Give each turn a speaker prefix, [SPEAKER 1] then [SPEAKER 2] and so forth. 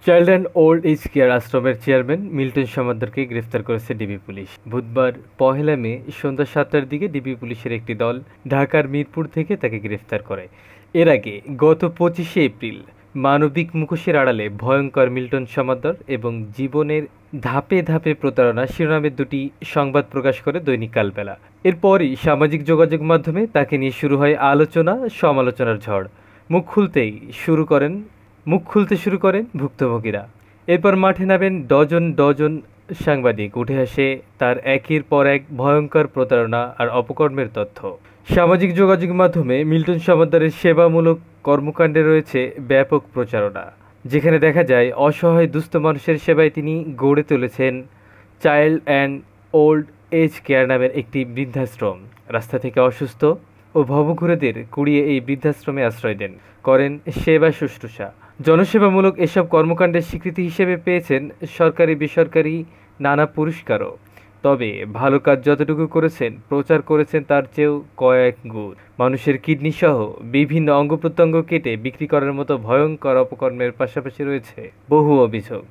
[SPEAKER 1] Child and old age care আশ্রমের chairman Milton সমাদ্দারকে গ্রেফতার করেছে ডিবি পুলিশ। বুধবার ১লা মে সন্ধ্যা ৭টার দিকে ডিবি পুলিশের একটি দল ঢাকার মিরপুর থেকে তাকে গ্রেফতার করে। এর আগে গত ২৫শে এপ্রিল মানবিক মুখোশের আড়ালে ভয়ঙ্কর মিল্টন সমাদ্দার এবং জীবনের ধাপে ধাপে প্রতারণা শিরোনামের দুটি সংবাদ প্রকাশ করে দৈনিক কালবেলা। এরপরই সামাজিক যোগাযোগ মাধ্যমে তাকে নিয়ে শুরু হয় আলোচনা সমালোচনার ঝড়। মুখ খুলতে শুরু করেন ভুক্তভোগীরা। এরপর মাঠে নামেন ডজন ডজন সাংবাদিক। উঠে আসে তার একের পর এক ভয়ঙ্কর প্রতারণা আর অপকর্মের তথ্য। সামাজিক যোগাযোগ মাধ্যমে মিল্টন সমাদ্দারের সেবামূলক কর্মকাণ্ডে রয়েছে ব্যাপক প্রচারণা, যেখানে দেখা যায় অসহায় দুস্থ মানুষের সেবায় তিনি গড়ে তুলেছেন child and old age care নামের একটি বৃদ্ধাশ্রম। রাস্তা থেকে অসুস্থ ও ভবঘুরেদের কুড়িয়ে এই বৃদ্ধাশ্রমে আশ্রয় দেন, করেন সেবা শুশ্রূষা। জনসেবামূলক এসব কর্মকাণ্ডের স্বীকৃতি হিসেবে পেয়েছেন সরকারি বেসরকারি নানা পুরস্কারও। তবে ভালো কাজ যতটুকু করেছেন, প্রচার করেছেন তার চেয়েও কয়েক গুণ। মানুষের কিডনি সহ বিভিন্ন অঙ্গ প্রত্যঙ্গ কেটে বিক্রি করার মতো ভয়ঙ্কর অপকর্মের পাশাপাশি রয়েছে বহু অভিযোগ।